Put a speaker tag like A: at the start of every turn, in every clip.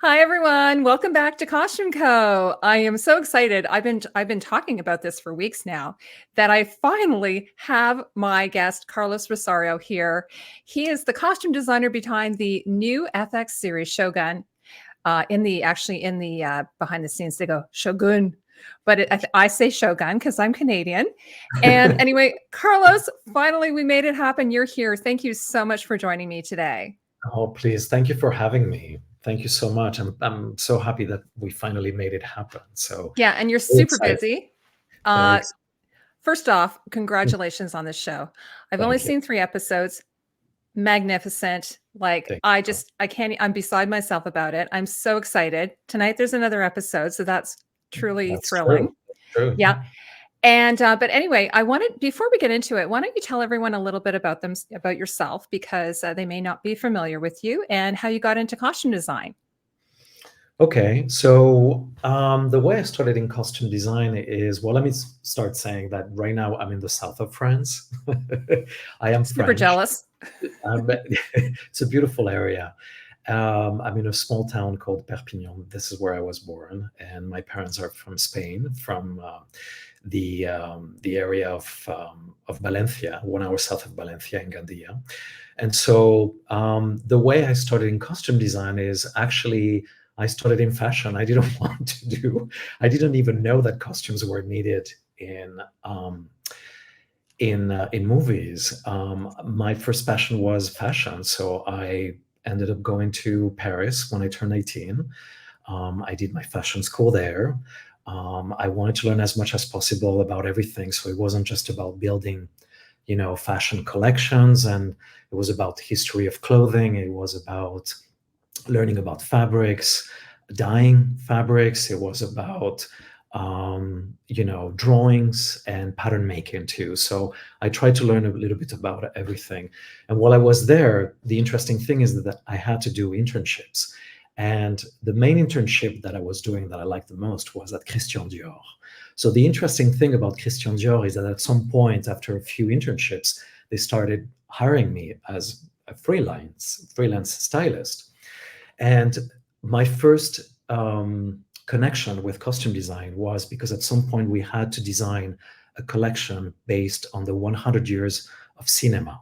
A: Hi everyone, welcome back to Costume Co. I am so excited. I've been talking about this for weeks now that I finally have my guest Carlos Rosario here. He is the costume designer behind the new FX series Shōgun. In the behind the scenes they go Shōgun, but I say Shōgun because I'm Canadian. And anyway, Carlos, finally we made it happen. You're here. Thank you so much for joining me today.
B: Oh, please. Thank you for having me. Thank you so much. I'm so happy that we finally made it happen. So
A: Yeah, and you're
B: very
A: super
B: excited.
A: busy.
B: Very
A: Uh,
B: excited.
A: First off, congratulations on this show. I've only
B: Thank you.
A: seen 3 episodes. Magnificent. Like
B: Thank you.
A: I can't I'm beside myself about it. I'm so excited. Tonight there's another episode, so that's truly
B: That's true.
A: thrilling.
B: That's true.
A: Yeah. And but anyway, I wanted before we get into it, why don't you tell everyone a little bit about yourself because they may not be familiar with you and how you got into costume design.
B: Okay. So the way I started in costume design is, well, let me start saying that right now I'm in the south of France. I am
A: Super
B: French.
A: jealous.
B: It's a beautiful area. I'm in a small town called Perpignan. This is where I was born, and my parents are from Spain, from the area of Valencia, 1 hour south of Valencia in Gandia. And so the way I started in costume design is actually I started in fashion. I didn't want to do. I didn't even know that costumes were needed in movies. My first passion was fashion, so I ended up going to Paris when I turned 18. I did my fashion school there. I wanted to learn as much as possible about everything, so it wasn't just about building, fashion collections, and it was about the history of clothing. It was about learning about fabrics, dyeing fabrics. It was about drawings and pattern making too. So I tried to learn a little bit about everything. And while I was there, the interesting thing is that I had to do internships. And the main internship that I was doing that I liked the most was at Christian Dior. So the interesting thing about Christian Dior is that at some point, after a few internships, they started hiring me as a freelance stylist. And my first connection with costume design was because at some point we had to design a collection based on the 100 years of cinema.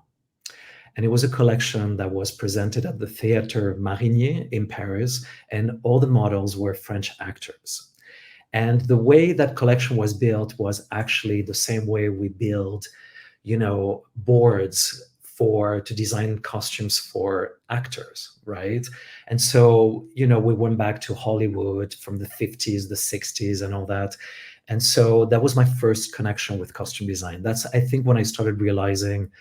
B: And it was a collection that was presented at the Théâtre Marigny in Paris, and all the models were French actors. And the way that collection was built was actually the same way we build, boards to design costumes for actors, right? And so, we went back to Hollywood from the 50s, the 60s, and all that. And so that was my first connection with costume design. That's, I think, when I started realizing,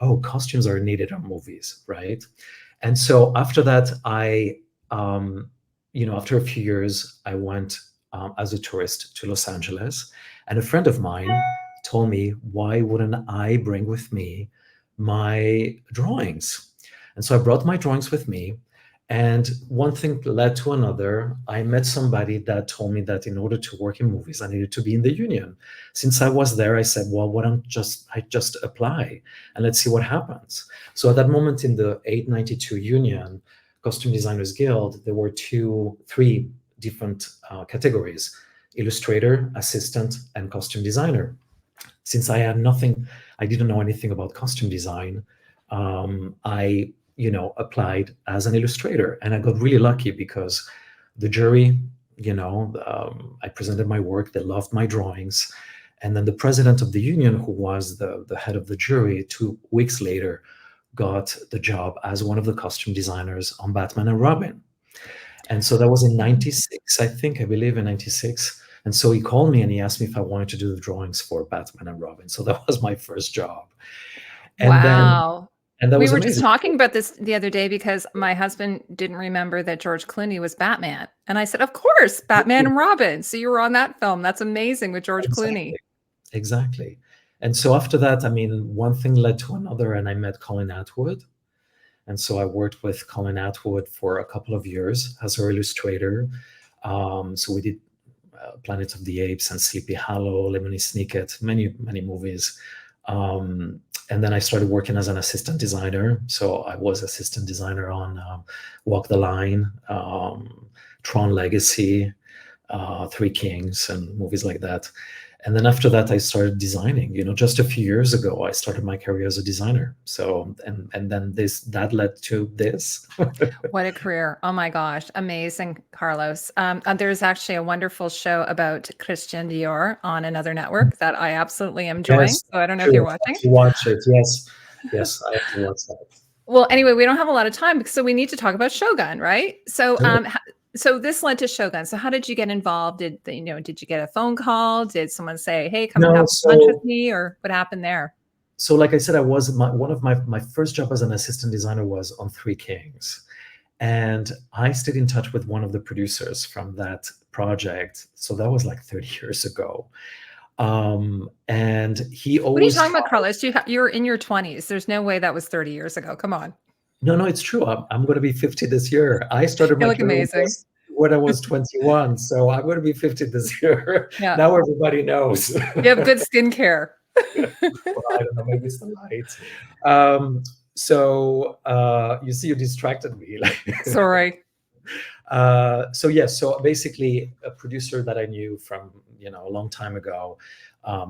B: oh, costumes are needed in movies, right? And so after that, after a few years, I went as a tourist to Los Angeles, and a friend of mine told me, why wouldn't I bring with me my drawings? And so I brought my drawings with me, and one thing led to another. I met somebody that told me that in order to work in movies, I needed to be in the union. Since I was there, I said, well, why don't I just apply and let's see what happens. So at that moment in the 892 union, Costume Designers Guild, there were three different categories: illustrator, assistant, and costume designer. Since I didn't know anything about costume design, I applied as an illustrator, and I got really lucky because the jury, I presented my work, they loved my drawings, and then the president of the union, who was the head of the jury, 2 weeks later got the job as one of the costume designers on Batman and Robin. And so that was in 96, I believe in 96. And so he called me and he asked me if I wanted to do the drawings for Batman and Robin. So that was my first job. And then,
A: Wow.
B: and that
A: We
B: was
A: were just
B: amazing.
A: talking about this the other day because my husband didn't remember that George Clooney was Batman. And I said, "Of course, Batman and Robin. So you were on that film. That's amazing with George Clooney."
B: Exactly. Exactly. And so after that, one thing led to another, and I met Colin Atwood. And so I worked with Colin Atwood for a couple of years as her illustrator. So we did Planet of the Apes and Sleepy Hollow, Lemony Snicket, many, many movies. And then I started working as an assistant designer. So I was assistant designer on Walk the Line, Tron Legacy, Three Kings, and movies like that. And then after that, I started designing. Just a few years ago, I started my career as a designer. So, and then that led to this.
A: What a career. Oh my gosh. Amazing, Carlos. There's actually a wonderful show about Christian Dior on another network that I absolutely am enjoying.
B: Yes,
A: So I don't know if
B: true.
A: you're
B: I have
A: watching.
B: to watch it. Yes, yes, I have to watch that.
A: Well, anyway, we don't have a lot of time, so we need to talk about Shōgun, right? So,
B: Good.
A: so this led to Shōgun. So how did you get involved? Did you get a phone call? Did someone say, "Hey, come and
B: No,
A: have lunch with me," or what happened there?
B: so like I said, I was one of my first job as an assistant designer was on Three Kings, and I stayed in touch with one of the producers from that project. So that was like 30 years ago. And he
A: What are you
B: always
A: talking about, Carlos? You're in your 20s. There's no way that was 30 years ago. Come on.
B: No, it's true. I'm going to be 50 this year. I started
A: You
B: my
A: look
B: career
A: amazing.
B: when I was 21, so I'm going to be 50 this year.
A: Yeah.
B: Now everybody knows.
A: You have good skincare.
B: Well, I don't know, maybe it's the light. You see, you distracted me.
A: Sorry.
B: So yes, so basically, a producer that I knew from a long time ago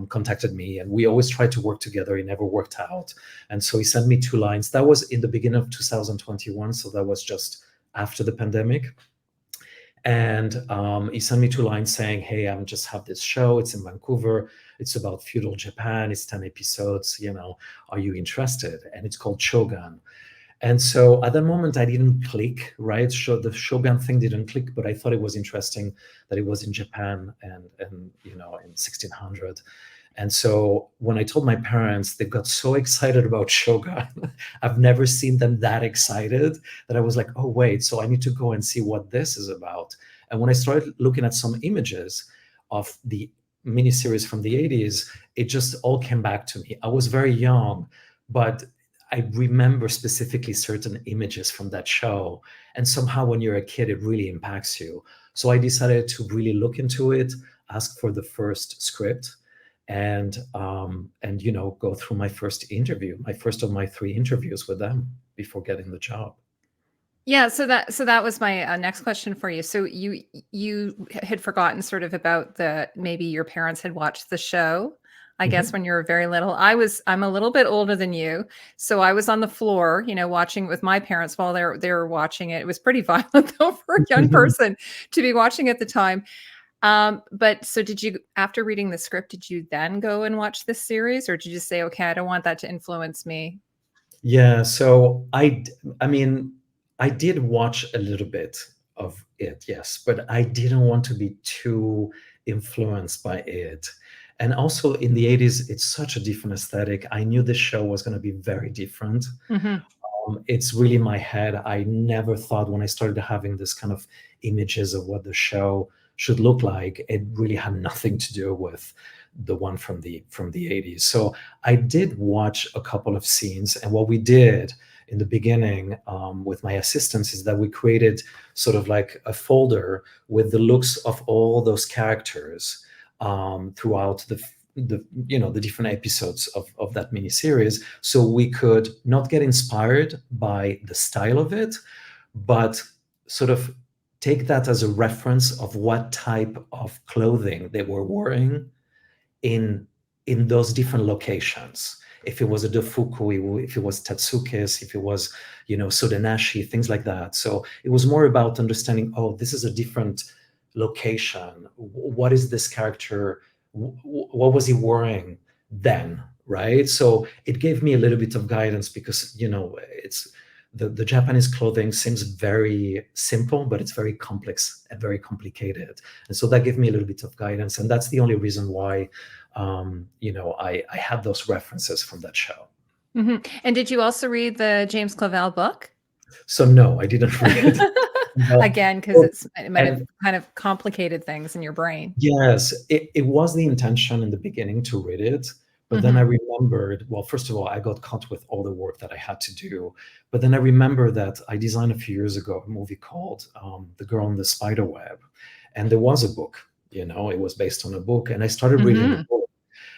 B: contacted me, and we always tried to work together. It never worked out, and so he sent me 2 lines. That was in the beginning of 2021, so that was just after the pandemic. And he sent me 2 lines saying, "Hey, I'm just have this show. It's in Vancouver. It's about feudal Japan. It's 10 episodes. Are you interested?" And it's called Shōgun. And so at that moment, I didn't click, right? The Shōgun thing didn't click, but I thought it was interesting that it was in Japan and in 1600. And so when I told my parents, they got so excited about Shōgun. I've never seen them that excited that I was like, oh, wait, so I need to go and see what this is about. And when I started looking at some images of the miniseries from the 80s, it just all came back to me. I was very young, but I remember specifically certain images from that show. And somehow when you're a kid, it really impacts you. So I decided to really look into it, ask for the first script, and go through my first interview, my first of my 3 interviews with them before getting the job.
A: Yeah, so that was my next question for you. So you had forgotten sort of about maybe your parents had watched the show, I guess, when you were very little. I'm a little bit older than you, so I was on the floor, watching with my parents while they were watching it. It was pretty violent though for a young person to be watching at the time. But so after reading the script, did you then go and watch this series, or did you just say, okay, I don't want that to influence me?
B: Yeah, so I mean, I did watch a little bit of it, yes, but I didn't want to be too influenced by it. And also in the 80s, it's such a different aesthetic. I knew this show was going to be very different.
A: Hmm.
B: It's really my head. I never thought when I started having this kind of images of what the show should look like, it really had nothing to do with the one from the 80s. So I did watch a couple of scenes, and what we did in the beginning with my assistants is that we created sort of like a folder with the looks of all those characters throughout the different episodes of that miniseries, so we could not get inspired by the style of it, but sort of take that as a reference of what type of clothing they were wearing in those different locations. If it was a Dofukui, if it was Tatsukis, if it was Sodenashi, things like that. So it was more about understanding, oh, this is a different location. What is this character? What was he wearing then, right? So it gave me a little bit of guidance because it's the Japanese clothing seems very simple, but it's very complex and very complicated. And so that gave me a little bit of guidance. And that's the only reason why, I had those references from that show.
A: Hmm. And did you also read the James Clavell book?
B: So no, I didn't read it.
A: Again, because it might have
B: And
A: kind of complicated things in your brain.
B: yes, it was the intention in the beginning to read it. But then I remembered, well, first of all, I got caught with all the work that I had to do. But then I remember that I designed a few years ago a movie called The Girl in the Spider Web. And there was a book, it was based on a book. And I started reading the book.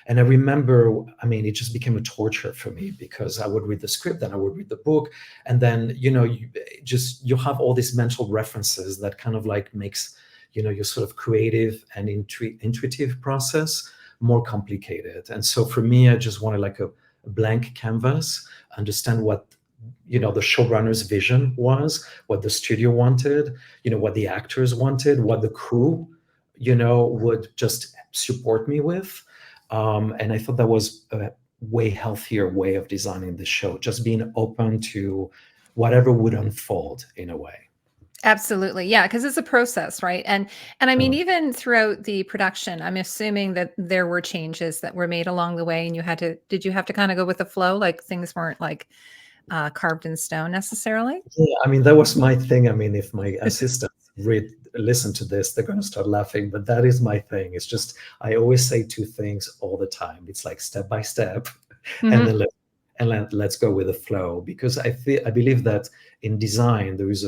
B: And I remember, I mean, it just became a torture for me because I would read the script and I would read the book, and then you have all these mental references that kind of like makes your sort of creative and intuitive process more complicated. And so for me, I just wanted like a blank canvas, understand what the showrunner's vision was, what the studio wanted, what the actors wanted, what the crew would just support me with. And I thought that was a way healthier way of designing the show, just being open to whatever would unfold in a way.
A: Absolutely. Yeah, because it's a process, right? And I mean,
B: Um,
A: even throughout the production, I'm assuming that there were changes that were made along the way, and did you have to kind of go with the flow? Like things weren't like carved in stone necessarily?
B: yeah, I mean, that was my thing. I mean, if my assistants listen to this, they're going to start laughing, but that is my thing. It's just, I always say two things all the time. It's like step by step, and
A: Hmm.
B: then let's go with the flow, because I believe that in design there is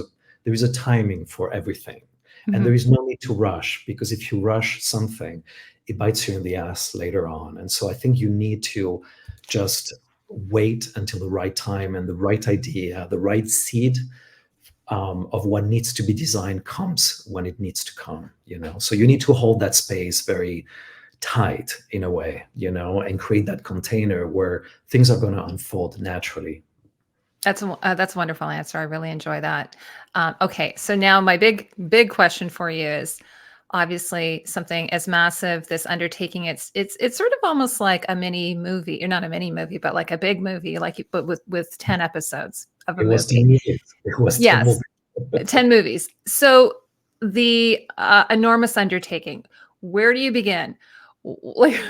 B: a timing for everything, and there
A: Hmm.
B: is no need to rush, because if you rush something, it bites you in the ass later on. And so I think you need to just wait until the right time and the right idea, the right seed of what needs to be designed comes when it needs to come. So you need to hold that space very tight in a way, and create that container where things are going to unfold naturally.
A: That's a wonderful answer. I really enjoy that. Okay, so now my big question for you is obviously something as massive, this undertaking. It's sort of almost like a mini movie, or not a mini movie, but like a big movie, but with 10 episodes of a
B: It was
A: movie.
B: 10 movies. It was 10
A: Yes,
B: movies.
A: 10 movies. So the enormous undertaking. Where do you begin? Like,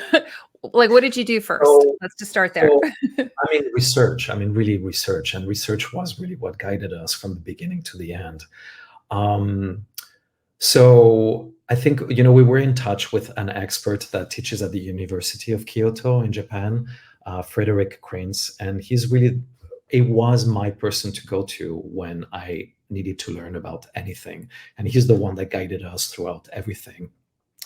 A: like what did you do first?
B: So,
A: Let's just start there.
B: so I mean, research. I mean, really research, and research was really what guided us from the beginning to the end. Um, So I think, we were in touch with an expert that teaches at the University of Kyoto in Japan, Frederick Krins, and it was my person to go to when I needed to learn about anything. And he's the one that guided us throughout everything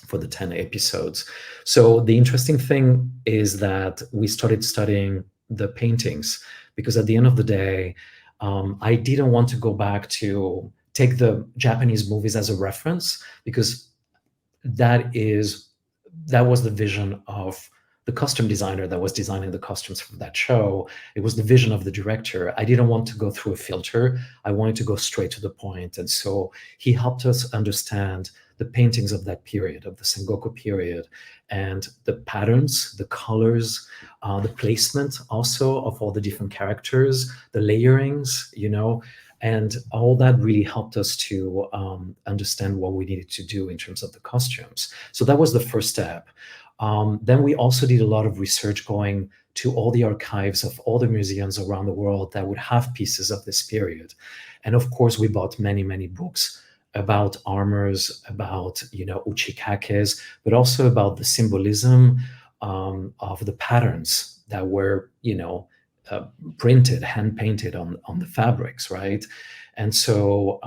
B: for the 10 episodes. So the interesting thing is that we started studying the paintings, because at the end of the day, I didn't want to go back to take the Japanese movies as a reference, because that was the vision of the costume designer that was designing the costumes for that show. It was the vision of the director. I didn't want to go through a filter. I wanted to go straight to the point. And so he helped us understand the paintings of that period, of the Sengoku period, and the patterns, the colors, the placement also of all the different characters, the layerings, and all that really helped us to understand what we needed to do in terms of the costumes. So that was the first step. Then we also did a lot of research, going to all the archives of all the museums around the world that would have pieces of this period. And of course, we bought many, many books about armors, about, uchikakes, but also about the symbolism of the patterns that were, uh, printed, hand painted on the fabrics, right? And so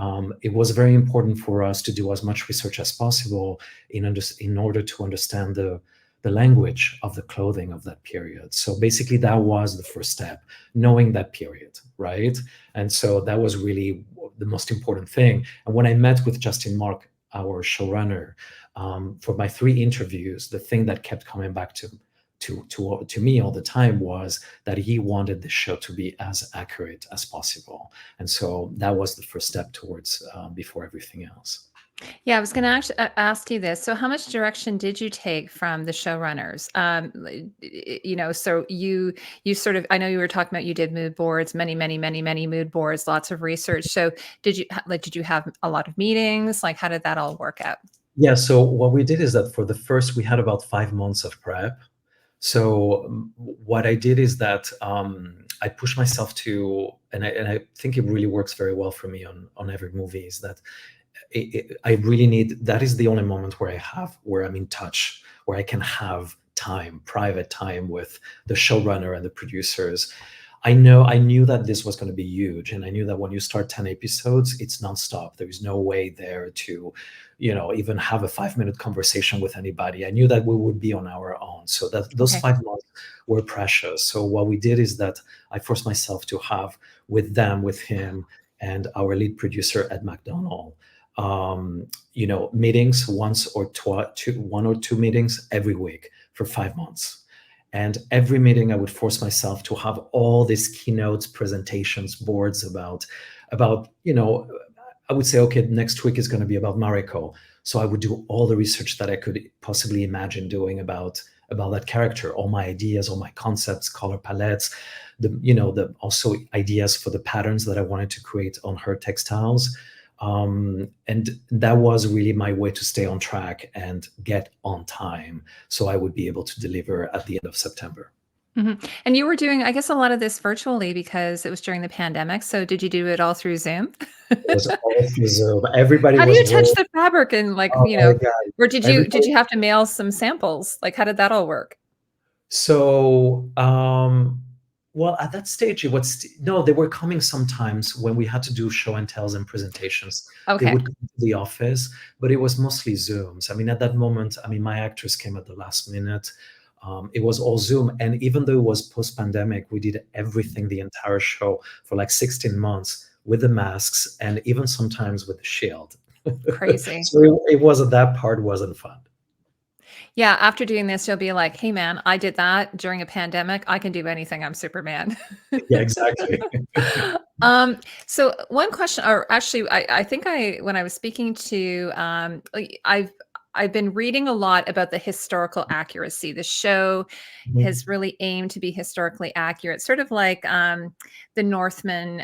B: it was very important for us to do as much research as possible in order to understand the language of the clothing of that period. So basically, that was the first step, knowing that period, right? And so that was really the most important thing. And when I met with Justin Mark, our showrunner, for my 3 interviews, the thing that kept coming back to me all the time was that he wanted the show to be as accurate as possible. And so that was the first step towards before everything else.
A: Yeah, I was going to actually ask you this. So, how much direction did you take from the showrunners? So you sort of, I know you were talking about, you did mood boards, many mood boards, lots of research. So, did you have a lot of meetings? Like, how did that all work out?
B: Yeah, so what we did is that for the first, we had about 5 months of prep. So what I did is that I pushed myself to, and I think it really works very well for me on every movie, is that I really need, that is the only moment where I'm in touch, where I can have time, private time with the showrunner and the producers. I knew that this was going to be huge, and I knew that when you start 10 episodes, it's nonstop. There is no way there to, even have a 5-minute conversation with anybody. I knew that we would be on our own. So that those
A: Okay.
B: 5 months were precious. So what we did is that I forced myself to have with him, and our lead producer at McDonald, meetings one or two meetings every week for 5 months. And every meeting, I would force myself to have all these keynotes, presentations, boards about, I would say, okay, next week is going to be about Mariko. So I would do all the research that I could possibly imagine doing about that character, all my ideas, all my concepts, color palettes, the also ideas for the patterns that I wanted to create on her textiles. And that was really my way to stay on track and get on time, so I would be able to deliver at the end of September.
A: And you were doing, I guess, a lot of this virtually because it was during the pandemic. So did you do it all through Zoom?
B: It was all through Zoom. Everybody
A: How do you
B: was
A: touch
B: rolling.
A: the fabric and
B: Oh my God.
A: or did
B: Everybody.
A: you have to mail some samples? Like, how did that all work?
B: So, well, at that stage, it was no, they were coming sometimes when we had to do show and tells and presentations. They
A: Okay.
B: would come to the office, but it was mostly Zooms. I mean, at that moment, my actors came at the last minute. It was all Zoom. And even though it was post-pandemic, we did everything, the entire show for like 16 months with the masks and even sometimes with the shield.
A: Crazy.
B: So it wasn't, that part wasn't fun.
A: Yeah, after doing this, you'll be like, "Hey, man, I did that during a pandemic. I can do anything. I'm Superman."
B: Yeah, exactly.
A: So one question, or actually, I think when I was speaking to, I've been reading a lot about the historical accuracy. The show has
B: Mhm.
A: really aimed to be historically accurate, sort of like the Northmen,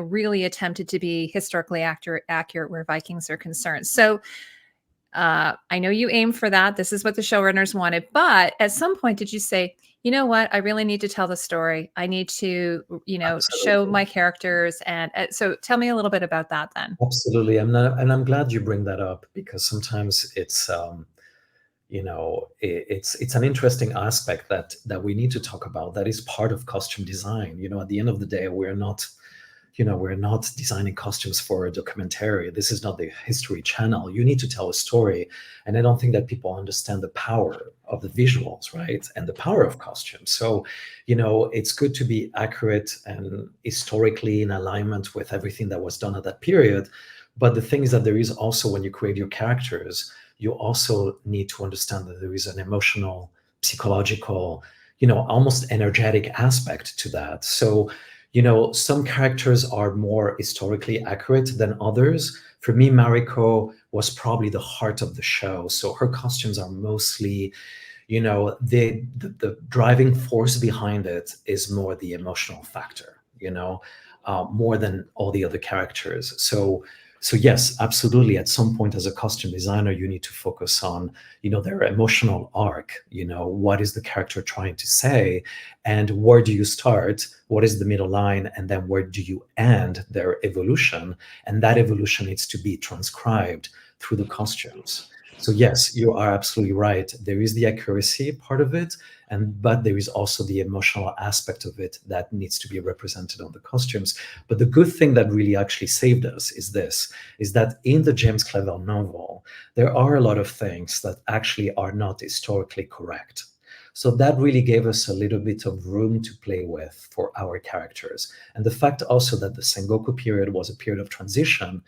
A: really attempted to be historically accurate where Vikings are concerned. So I know you aim for that. This is what the showrunners wanted. But at some point, did you say, you know what? I really need to tell the story. I need to, show
B: Absolutely.
A: my characters. And so tell me a little bit about that then.
B: Absolutely. And I'm glad you bring that up, because sometimes it's an interesting aspect that we need to talk about. That is part of costume design. At the end of the day, we're not designing costumes for a documentary. This is not the History Channel. You need to tell a story. And I don't think that people understand the power of the visuals, right? And the power of costumes. So, it's good to be accurate and historically in alignment with everything that was done at that period. But the thing is that there is also, when you create your characters, you also need to understand that there is an emotional, psychological, almost energetic aspect to that. So, some characters are more historically accurate than others. For me, Mariko was probably the heart of the show. So her costumes are mostly, the driving force behind it is more the emotional factor, more than all the other characters. So yes, absolutely. At some point, as a costume designer, you need to focus on, their emotional arc. What is the character trying to say, and where do you start? What is the middle line, and then where do you end their evolution? And that evolution needs to be transcribed through the costumes. So yes, you are absolutely right. There is the accuracy part of it, but there is also the emotional aspect of it that needs to be represented on the costumes. But the good thing that really actually saved us is that in the James Clavell novel, there are a lot of things that actually are not historically correct. So that really gave us a little bit of room to play with for our characters. And the fact also that the Sengoku period was a period of transition,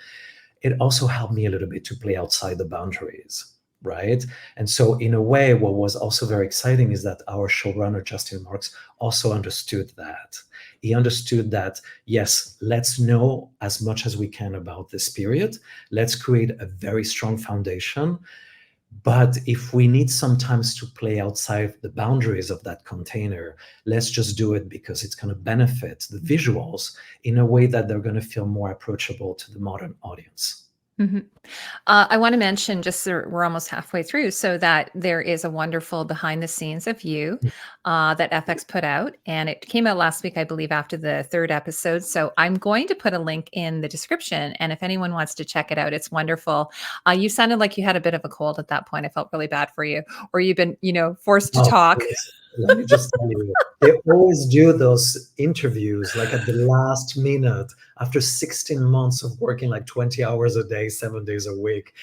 B: it also helped me a little bit to play outside the boundaries, right? And so, in a way, what was also very exciting is that our showrunner, Justin Marks, also understood that. He understood that, yes, let's know as much as we can about this period. Let's create a very strong foundation. But if we need sometimes to play outside the boundaries of that container, let's just do it because it's going to benefit the visuals in a way that they're going to feel more approachable to the modern audience.
A: Mhm. I want to mention, just so we're almost halfway through, so that there is a wonderful behind the scenes of you that FX put out, and it came out last week, I believe, after the third episode. So I'm going to put a link in the description, and if anyone wants to check it out, it's wonderful. You sounded like you had a bit of a cold at that point. I felt really bad for you, or you've been, forced to
B: Oh,
A: talk.
B: please. let me just tell you, they always do those interviews like at the last minute after 16 months of working like 20 hours a day, 7 days a week.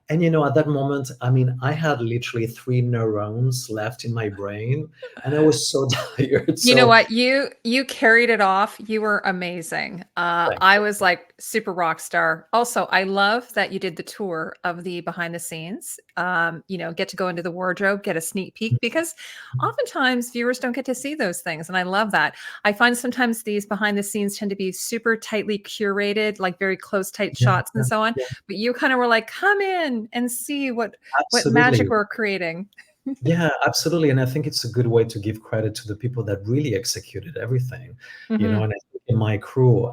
B: And at that moment, I mean, I had literally 3 neurons left in my brain, and I was so tired.
A: You know
B: So
A: what? You carried it off. You were amazing.
B: thank
A: I
B: you.
A: was like super rock star. Also, I love that you did the tour of the behind the scenes. Get to go into the wardrobe, get a sneak peek because oftentimes viewers don't get to see those things, and I love that. I find sometimes these behind the scenes tend to be super tightly curated, like very close, tight
B: Yeah,
A: shots and
B: yeah,
A: so on.
B: yeah,
A: But you kind of were like, come in and see what magic
B: absolutely.
A: we're creating.
B: Yeah, absolutely. And I think it's a good way to give credit to the people that really executed everything,
A: Hmm.
B: and I think in my crew,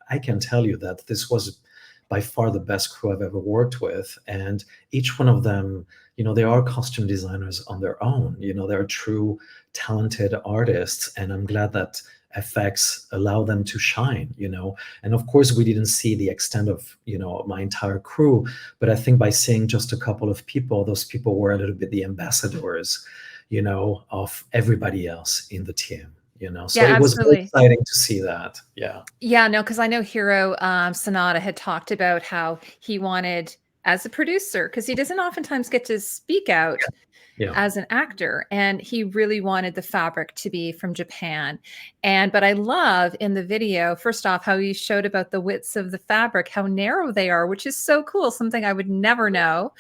B: I can tell you that this was by far the best crew I've ever worked with. And each one of them, they are costume designers on their own, they're true talented artists. And I'm glad that FX allow them to shine, And of course, we didn't see the extent of, my entire crew, but I think by seeing just a couple of people, those people were a little bit the ambassadors, of everybody else in the team, So
A: Yeah,
B: it was very
A: absolutely.
B: exciting to see that. Yeah.
A: Yeah, no, because I know Hiro Sanada had talked about how he wanted, as a producer, because he doesn't oftentimes get to speak out
B: Yeah.
A: as an actor, and he really wanted the fabric to be from Japan. But I love in the video, first off, how he showed about the widths of the fabric, how narrow they are, which is so cool, something I would never know.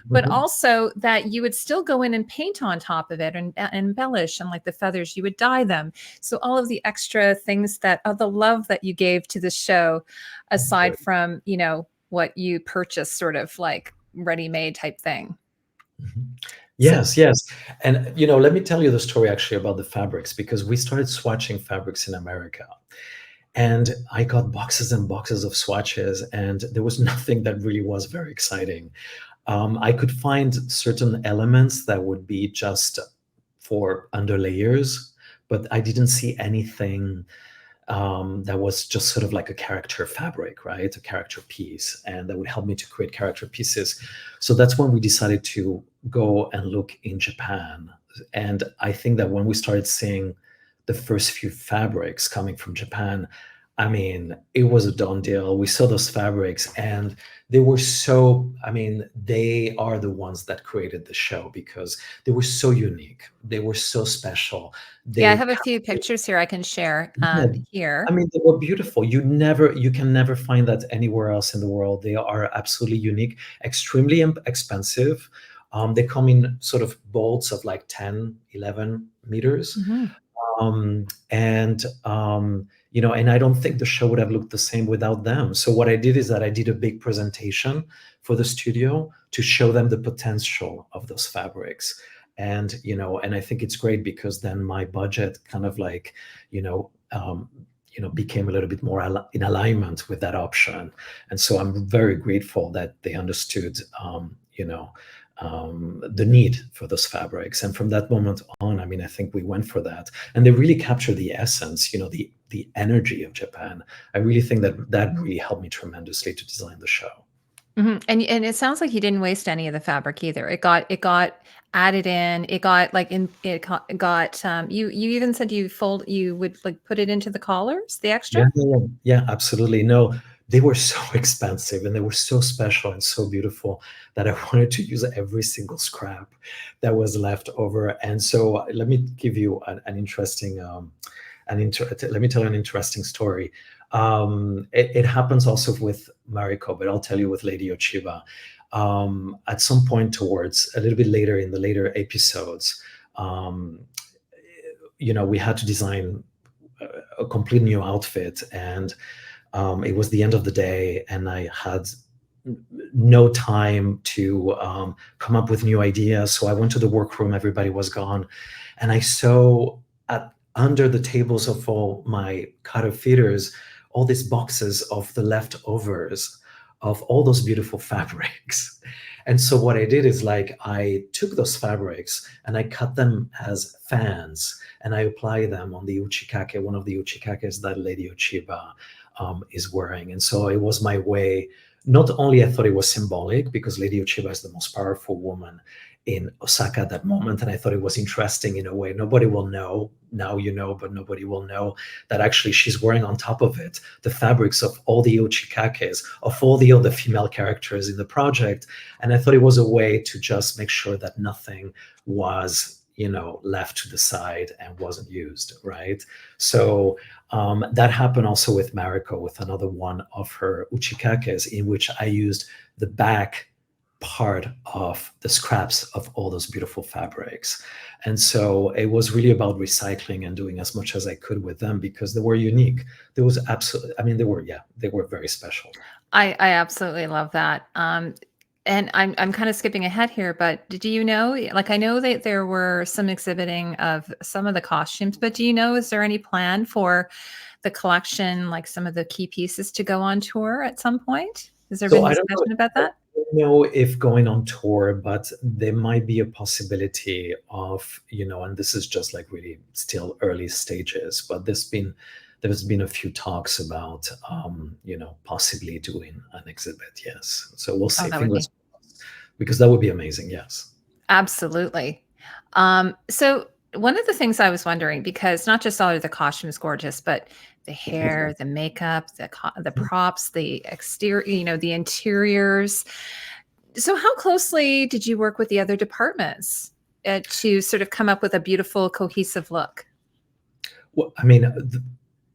A: But
B: Mhm.
A: also that you would still go in and paint on top of it and embellish, and like the feathers, you would dye them. So all of the extra things that the love that you gave to the show,
B: Thank you.
A: aside from what you purchased, sort of like ready-made type thing.
B: Mhm.
A: So
B: Yes, yes. And let me tell you the story actually about the fabrics, because we started swatching fabrics in America. And I got boxes and boxes of swatches, and there was nothing that really was very exciting. I could find certain elements that would be just for underlayers, but I didn't see anything that was just sort of like a character fabric, right? A character piece, and that would help me to create character pieces. So that's when we decided to go and look in Japan. And I think that when we started seeing the first few fabrics coming from Japan, I mean, it was a done deal. We saw those fabrics, and they were so, I mean, they are the ones that created the show because they were so unique. They were so special.
A: yeah, I
B: They
A: have a few pictures here I can share
B: yeah, I
A: here.
B: mean, they were beautiful. You can never find that anywhere else in the world. They are absolutely unique, extremely expensive. They come in sort of bolts of like 10, 11 meters.
A: Mhm.
B: And I don't think the show would have looked the same without them. So what I did is that I did a big presentation for the studio to show them the potential of those fabrics. And I think it's great because then my budget kind of like, became a little bit more in alignment with that option. And so I'm very grateful that they understood, the need for those fabrics. And from that moment on, I mean, I think we went for that, and they really capture the essence, the energy of Japan. I really think that that really helped me tremendously to design the show.
A: Mhm, and it sounds like you didn't waste any of the fabric either. It got added in. It got like in. It got. You even said you would like put it into the collars, the extra.
B: Yeah, yeah, yeah, yeah, absolutely. No, they were so expensive and they were so special and so beautiful that I wanted to use every single scrap that was left over. And so let me give you an interesting, let me tell you an interesting story. It happens also with Mariko, but I'll tell you with Lady Ochiba. At some point towards a little bit later in the later episodes, um, we had to design a complete new outfit, and it was the end of the day, and I had no time to come up with new ideas. So I went to the workroom, everybody was gone, and I saw under the tables of all my cutter feeders all these boxes of the leftovers of all those beautiful fabrics. And so what I did is like I took those fabrics and I cut them as fans, and I apply them on the uchikake, one of the uchikakes that Lady Ochiba is wearing. And so it was my way not only I thought it was symbolic because Lady Uchiba is the most powerful woman in Osaka at that moment, and I thought it was interesting in a way. Nobody will know, now you know, but nobody will know that actually she's wearing on top of it the fabrics of all the uchikakes, of all the other female characters in the project. And I thought it was a way to just make sure that nothing was, left to the side and wasn't used, right? So that happened also with Mariko, with another one of her uchikakes, in which I used the back part of the scraps of all those beautiful fabrics. And so it was really about recycling and doing as much as I could with them because they were unique. There was absolutely, I mean, they were very special.
A: I absolutely love that. And I'm kind of skipping ahead here, but do you know, like I know that there were some exhibiting of some of the costumes, but do you know, is there any plan for the collection, like some of the key pieces to go on tour at some point? Has there
B: So
A: been
B: I don't know,
A: discussion about that?
B: know if going on tour, but there might be a possibility of, and this is just like really still early stages, but there's been a few talks about, possibly doing an exhibit. Yes. So we'll
A: Oh,
B: see.
A: that would be
B: Fingers crossed, because that would be amazing. Yes.
A: absolutely. So one of the things I was wondering, because not just are the costumes gorgeous, but the hair, the makeup, the props, the exterior, the interiors. So how closely did you work with the other departments to sort of come up with a beautiful, cohesive look?
B: Well, I mean,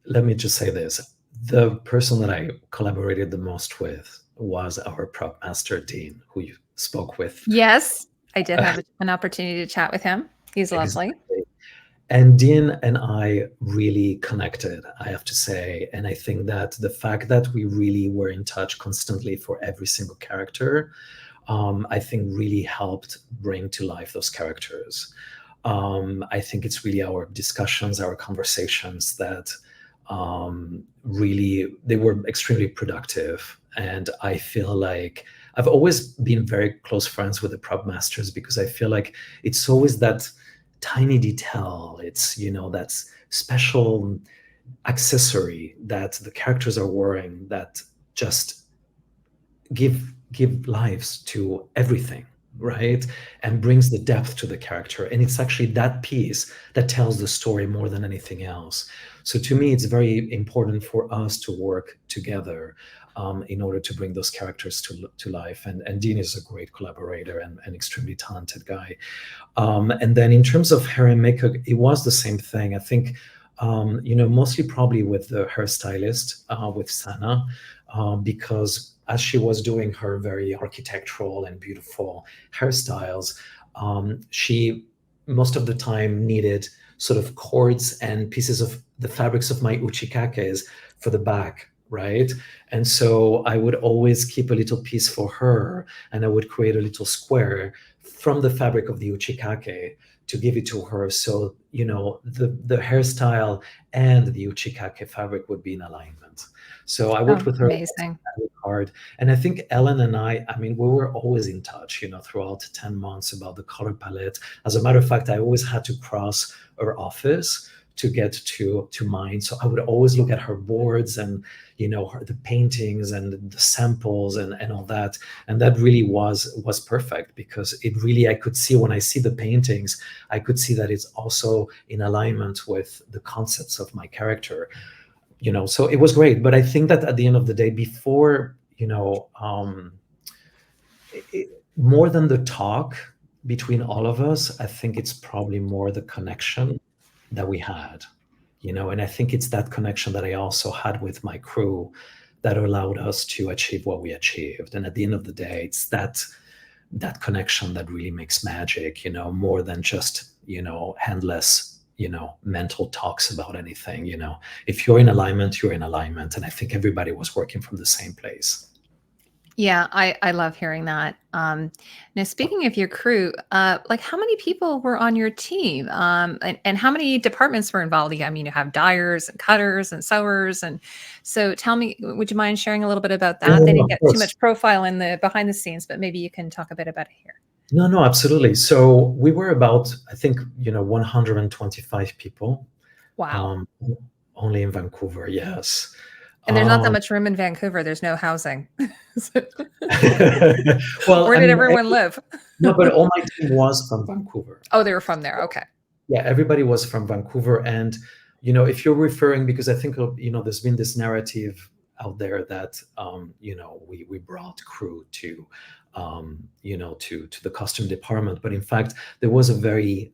B: let me just say this. The person that I collaborated the most with was our prop master, Dean, who you spoke with.
A: Yes, I did have an opportunity to chat with him. He's lovely.
B: Exactly. And Dean and I really connected, I have to say. And I think that the fact that we really were in touch constantly for every single character, I think really helped bring to life those characters. I think it's really our discussions, our conversations that really, they were extremely productive. And I feel like I've always been very close friends with the prop masters because I feel like it's always that tiny detail. It's, that's special accessory that the characters are wearing that just give lives to everything, right? And brings the depth to the character. And it's actually that piece that tells the story more than anything else. So to me, it's very important for us to work together in order to bring those characters to life. And Dean is a great collaborator and an extremely talented guy. And then in terms of hair and makeup, it was the same thing. I think, mostly probably with the hairstylist, with Sana, because as she was doing her very architectural and beautiful hairstyles, she most of the time needed sort of cords and pieces of the fabrics of my uchikakes for the back, right? And so I would always keep a little piece for her, and I would create a little square from the fabric of the uchikake to give it to her. So, the hairstyle and the uchikake fabric would be in alignment. So I worked
A: Oh,
B: with her
A: amazing.
B: really hard. And I think Ellen and I mean, we were always in touch, throughout 10 months about the color palette. As a matter of fact, I always had to cross her office to get to mine. So I would always look at her boards and, the paintings and the samples and all that. And that really was perfect because it really, I could see when I see the paintings, I could see that it's also in alignment with the concepts of my character. So it was great. But I think that at the end of the day, before, more than the talk between all of us, I think it's probably more the connection that we had, and I think it's that connection that I also had with my crew that allowed us to achieve what we achieved. And at the end of the day, it's that connection that really makes magic, more than just, handless, mental talks about anything. If you're in alignment, you're in alignment. And I think everybody was working from the same place.
A: Yeah, I love hearing that. Now, speaking of your crew, like how many people were on your team, and how many departments were involved? I mean, you have dyers and cutters and sewers, and so tell me, would you mind sharing a little bit about
B: No,
A: that?
B: no,
A: They
B: no,
A: didn't
B: of
A: get too
B: course.
A: much profile in the behind the scenes, but maybe you can talk a bit about it here.
B: No, absolutely. So we were about, I think, 125 people,
A: Wow.
B: um, only in Vancouver. Yes.
A: And there's not that much room in Vancouver. There's no housing.
B: Well,
A: Where
B: I
A: did
B: mean,
A: everyone live?
B: no, but all my team was from Vancouver.
A: Oh, they were from there. Okay.
B: Yeah, everybody was from Vancouver. And, if you're referring, because I think, there's been this narrative out there that, we brought crew to, to the costume department. But in fact, there was a very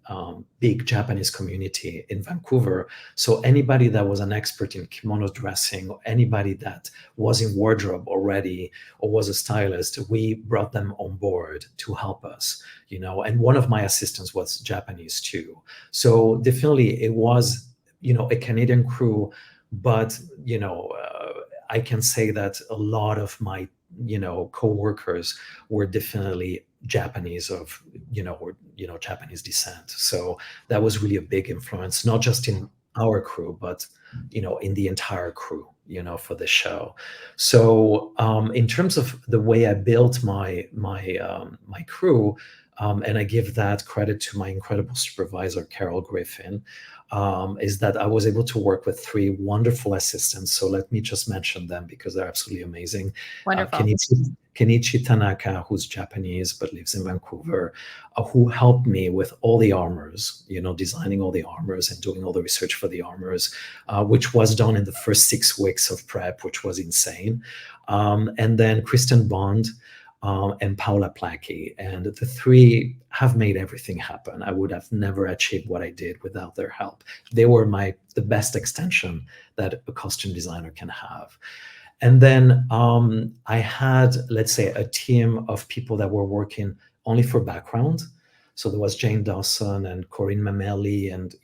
B: big Japanese community in Vancouver. So anybody that was an expert in kimono dressing, or anybody that was in wardrobe already or was a stylist, we brought them on board to help us, and one of my assistants was Japanese too. So definitely it was, a Canadian crew, but, I can say that a lot of my, co-workers were definitely Japanese Japanese descent. So that was really a big influence, not just in our crew, but, in the entire crew, for the show. So in terms of the way I built my crew, and I give that credit to my incredible supervisor, Carol Griffin, is that I was able to work with 3 wonderful assistants. So let me just mention them because they're absolutely amazing.
A: Wonderful.
B: Kenichi Tanaka, who's Japanese but lives in Vancouver, who helped me with all the armors, designing all the armors and doing all the research for the armors, which was done in the first 6 weeks of prep, which was insane. And then Kristen Bond, and Paula Plackey. And the 3 have made everything happen. I would have never achieved what I did without their help. They were the best extension that a costume designer can have. And then I had, let's say, a team of people that were working only for background. So there was Jane Dawson and Corinne Mameli, and,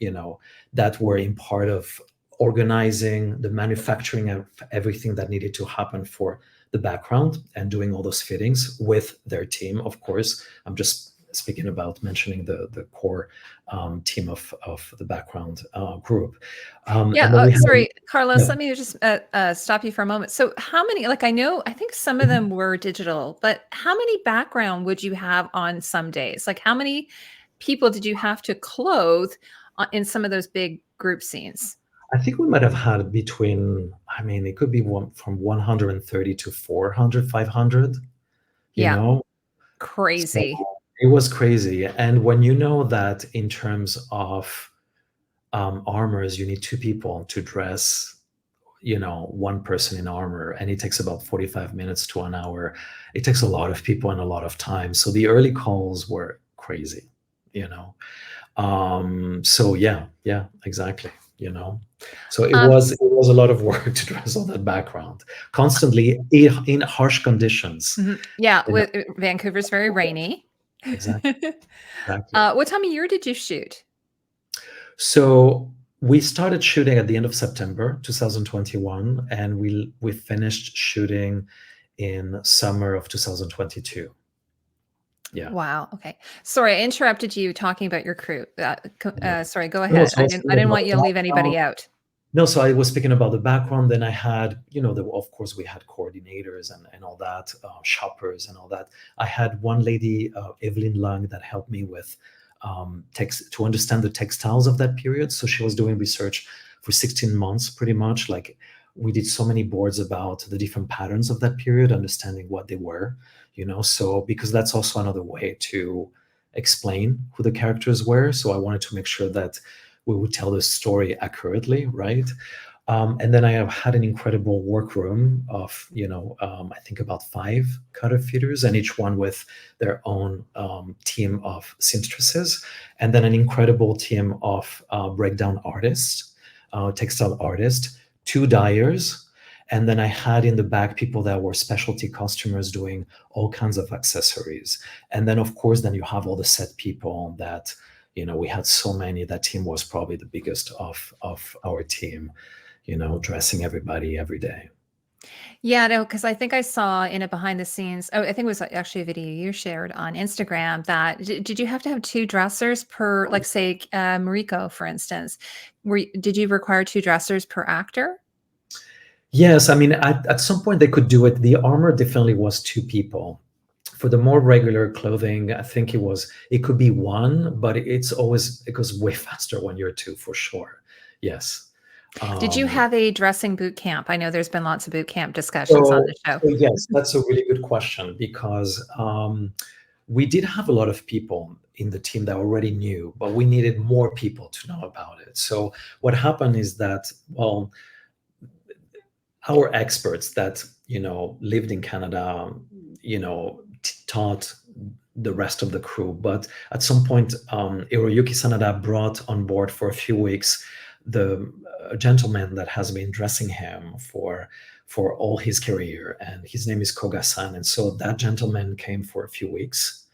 B: that were in part of organizing the manufacturing of everything that needed to happen for the background and doing all those fittings with their team. Of course, I'm just speaking about mentioning the core team of the background group.
A: Sorry, Carlos,
B: Yeah.
A: let me just stop you for a moment. So how many, I think some of them were digital, but how many background would you have on some days? Like how many people did you have to clothe in some of those big group scenes?
B: I think we might have had between, it could be from 130 to 400, 500,
A: Yeah.
B: So
A: Crazy.
B: it was crazy. And when you know that in terms of armors, you need 2 people to dress, one person in armor, and it takes about 45 minutes to an hour. It takes a lot of people and a lot of time. So the early calls were crazy, So yeah, exactly. So it was a lot of work to dress on that background constantly in harsh conditions.
A: Yeah, Vancouver's very rainy.
B: Exactly.
A: What time of year did you shoot?
B: So we started shooting at the end of September 2021, and we finished shooting in summer of 2022. Yeah.
A: Wow. Okay. Sorry, I interrupted you talking about your crew. Sorry, go ahead. I didn't want you to leave anybody out.
B: No, so I was speaking about the background. Then I had, of course, we had coordinators and all that, shoppers and all that. I had one lady, Evelyn Lung, that helped me with to understand the textiles of that period. So she was doing research for 16 months, pretty much. Like we did so many boards about the different patterns of that period, understanding what they were, So because that's also another way to explain who the characters were. So I wanted to make sure that we would tell the story accurately, right? And then I have had an incredible workroom of, I think about 5 cutter feeders, and each one with their own team of seamstresses, and then an incredible team of breakdown artists, textile artists, 2 dyers, and then I had in the back people that were specialty costumers doing all kinds of accessories. And then, of course, then you have all the set people that, we had so many. That team was probably the biggest of our team, dressing everybody every day.
A: Yeah, no, because I think I saw in a behind the scenes. Oh, I think it was actually a video you shared on Instagram. That did you have to have 2 dressers per, like, say, Mariko, for instance? Did you require 2 dressers per actor?
B: Yes, at some point they could do it. The armor definitely was 2 people. For the more regular clothing, I think it could be 1, but it goes way faster when you're 2, for sure. Yes.
A: Did you
B: Um,
A: have a dressing boot camp? I know there's been lots of boot camp discussions on
B: so,
A: the show.
B: so yes, that's a really good question because we did have a lot of people in the team that already knew, but we needed more people to know about it. So what happened is that, well, our experts that lived in Canada, taught the rest of the crew. But at some point, Hiroyuki Sanada brought on board for a few weeks the gentleman that has been dressing him for all his career, and his name is Koga-san. And so that gentleman came for a few weeks,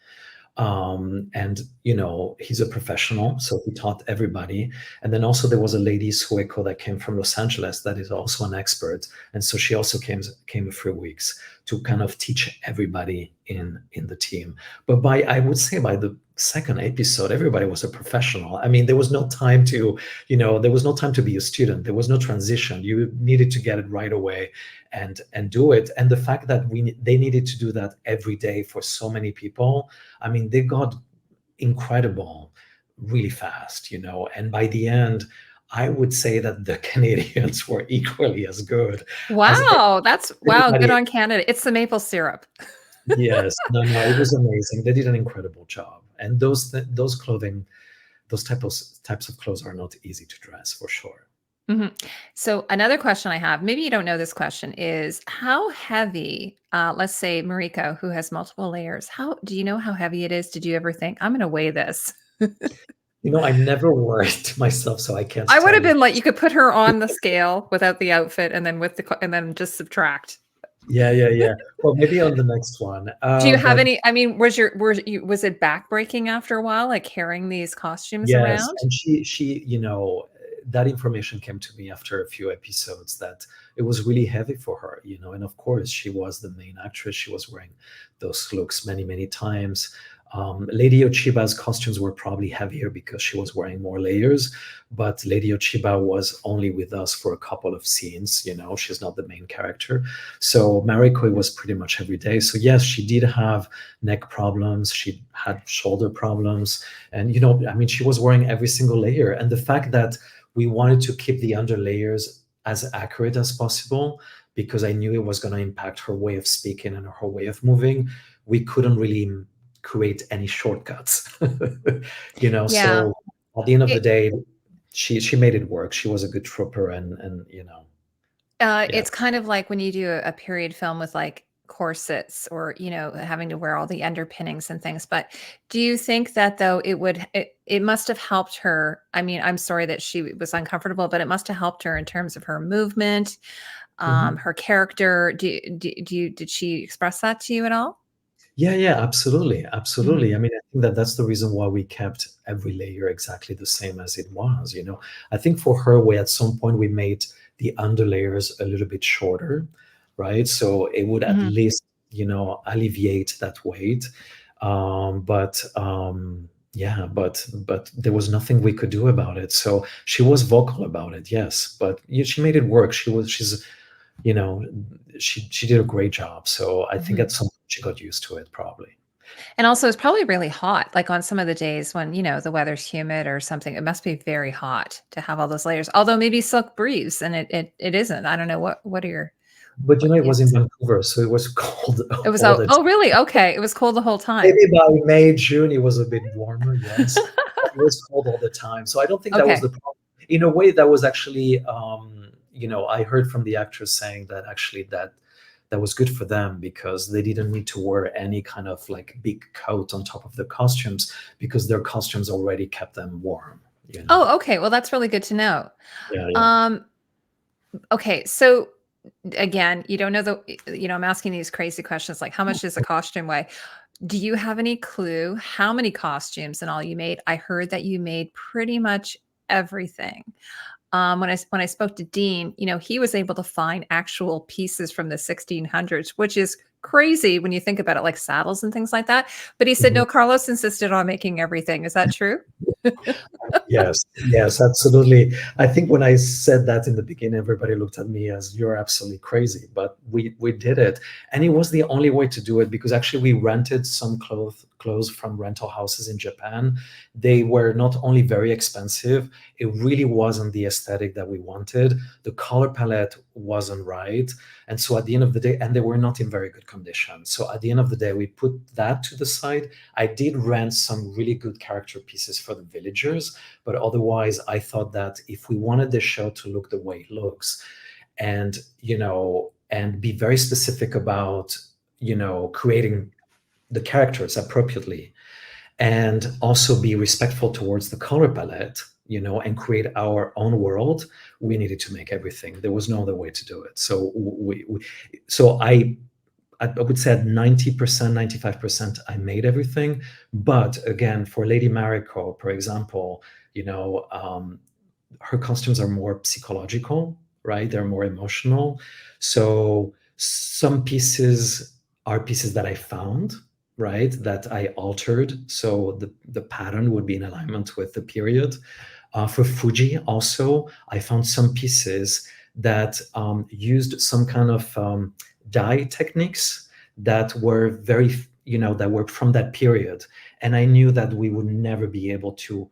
B: and he's a professional, so he taught everybody. And then also there was a lady, Sueko, that came from Los Angeles that is also an expert, and so she also came a few weeks to kind of teach everybody in the team. But I would say by the second episode, everybody was a professional. I mean, there was no time to be a student. There was no transition. You needed to get it right away and do it. And the fact that they needed to do that every day for so many people, I mean, they got incredible really fast, and by the end, I would say that the Canadians were equally as good as
A: Wow, good
B: everybody.
A: on Canada. It's the maple syrup.
B: Yes, no, it was amazing. They did an incredible job. And those clothing, those types of clothes are not easy to dress for sure.
A: Mhm. So another question I have, maybe you don't know this question, is how heavy, let's say Mariko, who has multiple layers, how do you know how heavy it is? Did you ever think, I'm going to weigh this?
B: I never wore it myself, so I can't
A: I would
B: tell
A: have
B: you.
A: been like, you could put her on the scale without the outfit and then and then just subtract.
B: Yeah. Well, maybe on the next one.
A: Do you have
B: But
A: any, I mean, was it backbreaking after a while, like carrying these costumes
B: yes,
A: around?
B: and she, that information came to me after a few episodes that it was really heavy for her, and of course she was the main actress. She was wearing those looks many, many times. Lady Ochiba's costumes were probably heavier because she was wearing more layers, but Lady Ochiba was only with us for a couple of scenes. She's not the main character. So Mariko was pretty much every day. So yes, she did have neck problems. She had shoulder problems. And, I mean, she was wearing every single layer. And the fact that we wanted to keep the under layers as accurate as possible, because I knew it was going to impact her way of speaking and her way of moving, we couldn't really create any shortcuts.
A: Yeah.
B: So at the end of the
A: It,
B: day, she made it work. She was a good trooper, and yeah.
A: it's kind of like when you do a period film with like corsets or, having to wear all the underpinnings and things. But do you think that though it must have helped her? I mean, I'm sorry that she was uncomfortable, but it must have helped her in terms of her movement,
B: Mhm.
A: her character. Did she express that to you at all?
B: Yeah, absolutely,
A: Mhm.
B: absolutely. I mean, I think that that's the reason why we kept every layer exactly the same as it was. I think for her, we at some point we made the underlayers a little bit shorter, right? So it would at
A: Mhm.
B: least, alleviate that weight. But yeah, but there was nothing we could do about it. So she was vocal about it, yes, but she made it work. She's you know she did a great job, so I think
A: Mhm.
B: at some point she got used to it probably.
A: And also, it's probably really hot. Like on some of the days when, the weather's humid or something, it must be very hot to have all those layers. Although maybe silk breeze and it isn't. I don't know what are your
B: But
A: what
B: it
A: is
B: was in Vancouver, so it was cold
A: it was
B: all the
A: oh
B: time.
A: really? Okay. It was cold the whole time.
B: Maybe by May, June it was a bit warmer, yes, but it was cold all the time, so I don't think that was
A: Okay.
B: the problem. In a way, that was actually, I heard from the actress saying that actually that was good for them because they didn't need to wear any kind of like big coat on top of the costumes because their costumes already kept them warm.
A: Oh, okay. Well, that's really good to know.
B: Yeah.
A: Um, okay. So again, you don't know I'm asking these crazy questions like how much does a costume weigh? Do you have any clue how many costumes and all you made? I heard that you made pretty much everything. When I spoke to Dean, he was able to find actual pieces from the 1600s, which is crazy when you think about it, like saddles and things like that. But he said,
B: Mhm.
A: no, Carlos insisted on making everything. Is that true?
B: Yes, yes, absolutely. I think when I said that in the beginning, everybody looked at me as you're absolutely crazy, but we did it, and it was the only way to do it because actually we rented some clothes from rental houses in Japan. They were not only very expensive, it really wasn't the aesthetic that we wanted. The color palette wasn't right, and so at the end of the day, and they were not in very good condition. So at the end of the day, we put that to the side. I did rent some really good character pieces for the villagers, but otherwise, I thought that if we wanted the show to look the way it looks, and and be very specific about creating the characters appropriately, and also be respectful towards the color palette, and create our own world, we needed to make everything. There was no other way to do it. So so I would say at 90%, 95%, I made everything. But again, for Lady Mariko, for example, her costumes are more psychological, right? They're more emotional. So some pieces are pieces that I found, right? That I altered. So the pattern would be in alignment with the period. For Fuji, also, I found some pieces that used some kind of dye techniques that were very, that were from that period. And I knew that we would never be able to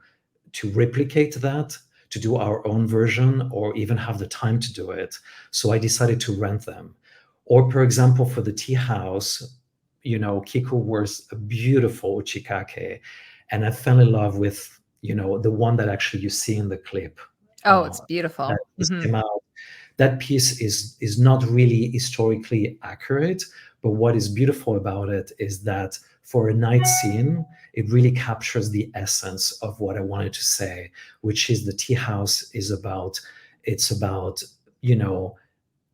B: replicate that, to do our own version, or even have the time to do it. So I decided to rent them. Or, for example, for the tea house, Kiku wears a beautiful uchikake, and I fell in love with, the one that actually you see in the clip.
A: Oh, it's
B: That
A: beautiful.
B: just came out. That piece is not really historically accurate, but what is beautiful about it is that for a night scene, it really captures the essence of what I wanted to say, which is the tea house it's about,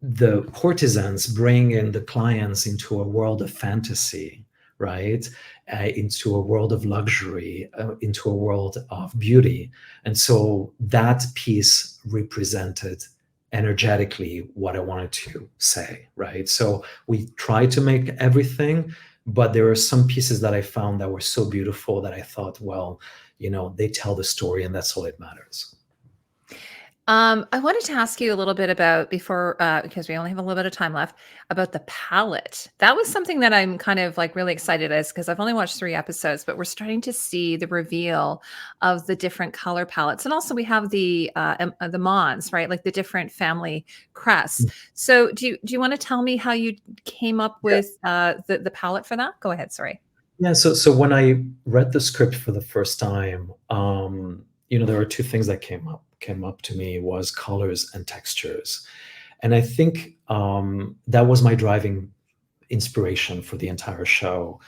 B: the courtesans bring in the clients into a world of fantasy, right? Into a world of luxury, into a world of beauty. And so that piece represented energetically what I wanted to say, right? So we tried to make everything, but there were some pieces that I found that were so beautiful that I thought, well, they tell the story and that's all it matters.
A: I wanted to ask you a little bit about before, because we only have a little bit of time left, about the palette. That was something that I'm kind of like really excited as because I've only watched 3 episodes, but we're starting to see the reveal of the different color palettes, and also we have the Mons, right? Like the different family crests. So, do you want to tell me how you came up
B: Yeah.
A: with the palette for that? Go ahead. Sorry.
B: Yeah, so when I read the script for the first time, there were two things that came up to me was colors and textures, and I think that was my driving inspiration for the entire show.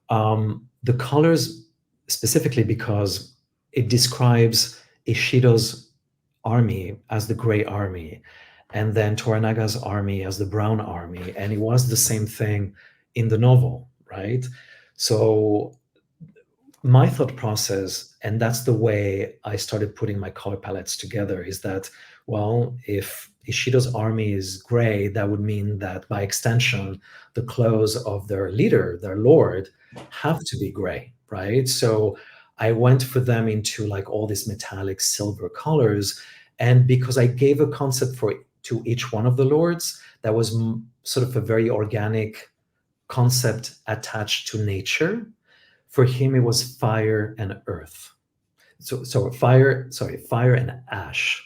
B: The colors specifically because it describes Ishido's army as the Gray Army, and then Toranaga's army as the Brown Army, and it was the same thing in the novel, right? So my thought process, and that's the way I started putting my color palettes together, is that, well, if Ishido's army is gray, that would mean that by extension, the clothes of their leader, their lord, have to be gray, right? So I went for them into like all these metallic silver colors. And because I gave a concept to each one of the lords, that was sort of a very organic concept attached to nature. For him, it was fire and earth. So fire and ash.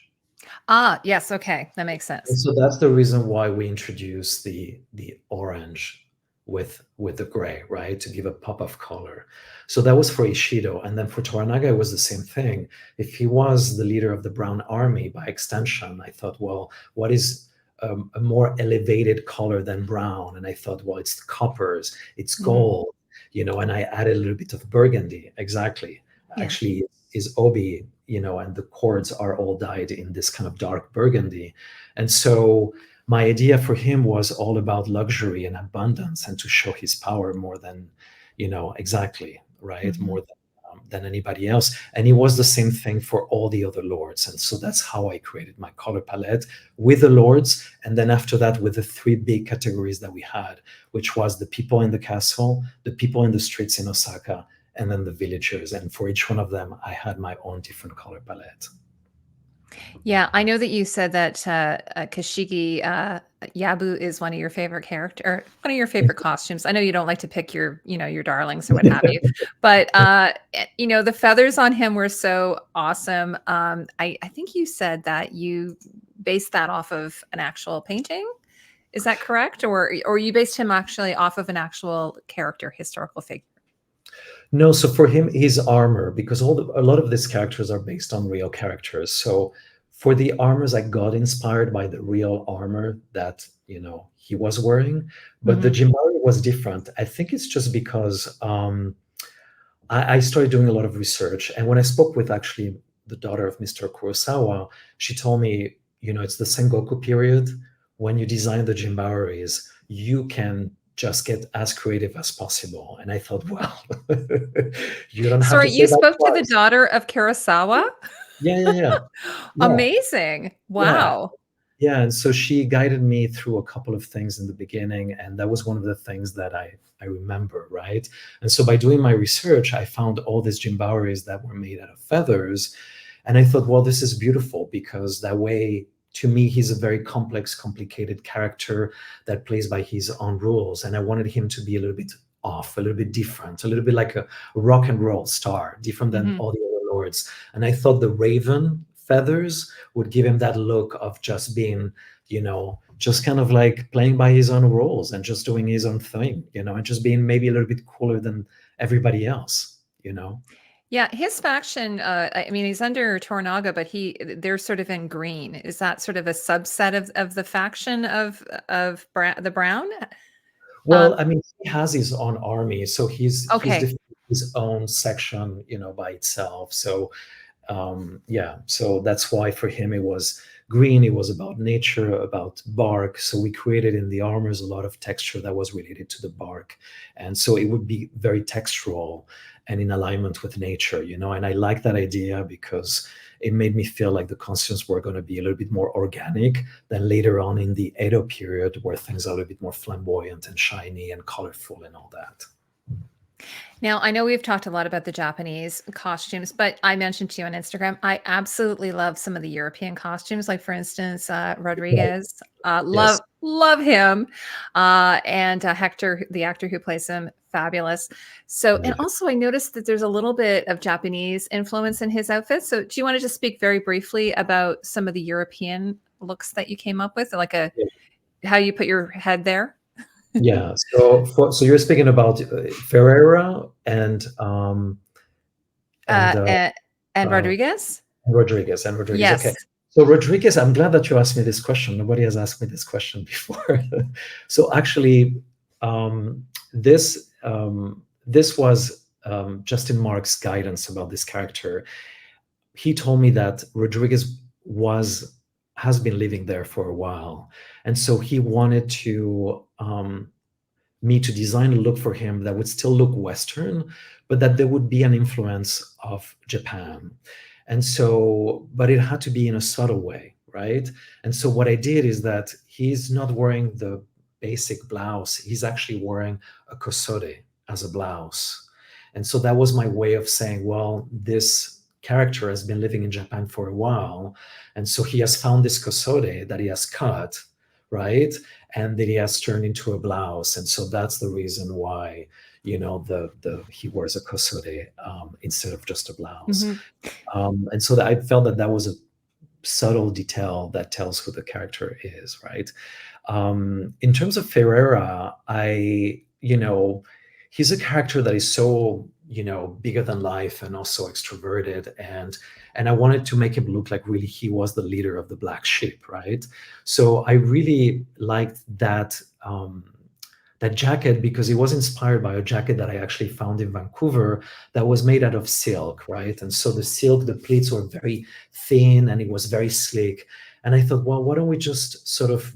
A: Ah, yes. Okay, that makes
B: And
A: sense.
B: so that's the reason why we introduce the orange with the gray, right? To give a pop of color. So that was for Ishido. And then for Toranaga, it was the same thing. If he was the leader of the Brown Army, by extension, I thought, well, what is a more elevated color than brown? And I thought, well, it's the coppers, it's
A: Mhm.
B: gold, and I added a little bit of burgundy. Exactly.
A: Yeah.
B: Actually, is obi, and the cords are all dyed in this kind of dark burgundy. And so my idea for him was all about luxury and abundance and to show his power more than, exactly, right?
A: Mhm.
B: More than anybody else. And it was the same thing for all the other lords. And so that's how I created my color palette with the lords. And then after that, with the three big categories that we had, which was the people in the castle, the people in the streets in Osaka, and then the villagers. And for each one of them, I had my own different color palette.
A: Yeah, I know that you said that Kashigi Yabu is one of your favorite or one of your favorite costumes. I know you don't like to pick your darlings or what have you, but the feathers on him were so awesome. I think you said that you based that off of an actual painting. Is that correct, or you based him actually off of an actual character, historical figure?
B: No, so for him, his armor, because a lot of these characters are based on real characters. So for the armors, I got inspired by the real armor that he was wearing, but the
A: Mhm.
B: Jimbari was different. I think it's just because I started doing a lot of research, and when I spoke with actually the daughter of Mr. Kurosawa, she told me, it's the Sengoku period. When you design the Jimbaris, you can just get as creative as possible. And I thought, well, you don't have to
A: Sorry,
B: say
A: you
B: that
A: spoke to the
B: twice.
A: daughter of Kurosawa?
B: Yeah, yeah, yeah, yeah,
A: Amazing.
B: yeah.
A: Wow.
B: Yeah, and so she guided me through a couple of things in the beginning, and that was one of the things that I remember, right? And so by doing my research, I found all these Jimbaris that were made out of feathers, and I thought, well, this is beautiful because that way, to me, he's a very complex, complicated character that plays by his own rules, and I wanted him to be a little bit off, a little bit different, a little bit like a rock and roll star, different than
A: Mhm.
B: all the other lords. And I thought the raven feathers would give him that look of just being, just kind of like playing by his own rules and just doing his own thing, and just being maybe a little bit cooler than everybody else.
A: Yeah, his faction, I mean, he's under Toranaga, but they're sort of in green. Is that sort of a subset of the faction the Brown? Uh,
B: Well, I mean, he has his own army, so he's
A: okay.
B: defending his own section, by itself. So yeah, so that's why for him it was green. It was about nature, about bark. So we created in the armors a lot of texture that was related to the bark, and so it would be very textural and in alignment with nature. And I like that idea because it made me feel like the costumes were going to be a little bit more organic than later on in the Edo period, where things are a little bit more flamboyant and shiny and colorful and all that.
A: Now, I know we've talked a lot about the Japanese costumes, but I mentioned to you on Instagram, I absolutely love some of the European costumes. Like, for instance,
B: Right.
A: Rodriguez,
B: Yes.
A: love him, and Hector, the actor who plays him, fabulous. So, and
B: Amazing.
A: also I noticed that there's a little bit of Japanese influence in his outfits. So, do you want to just speak very briefly about some of the European looks that you came up with, like how you put your head there?
B: Yeah. So you're speaking about Ferreira and
A: Uh,
B: and
A: and, and
B: uh,
A: Rodriguez?
B: Rodriguez and Rodriguez. Okay.
A: Yes.
B: So Rodriguez, I'm glad that you asked me this question. Nobody has asked me this question before. So actually, this was Justin Mark's guidance about this character. He told me that Rodriguez has been living there for a while, and so he wanted to me to design a look for him that would still look Western, but that there would be an influence of Japan. And so, but it had to be in a subtle way, right? And so, what I did is that he's not wearing the basic blouse, he's actually wearing a kosode as a blouse. And so, that was my way of saying, well, this character has been living in Japan for a while. And so, he has found this kosode that he has cut, right? And that he has turned into a blouse, and so that's the reason why the he wears a kosode instead of just a blouse.
A: Mhm.
B: And so I felt that was a subtle detail that tells who the character is, right? In terms of Ferreira, he's a character that is so bigger than life and also extroverted, and I wanted to make him look like really he was the leader of the black sheep, right? So I really liked that jacket because it was inspired by a jacket that I actually found in Vancouver that was made out of silk, right? And so the pleats were very thin and it was very sleek. And I thought, well, why don't we just sort of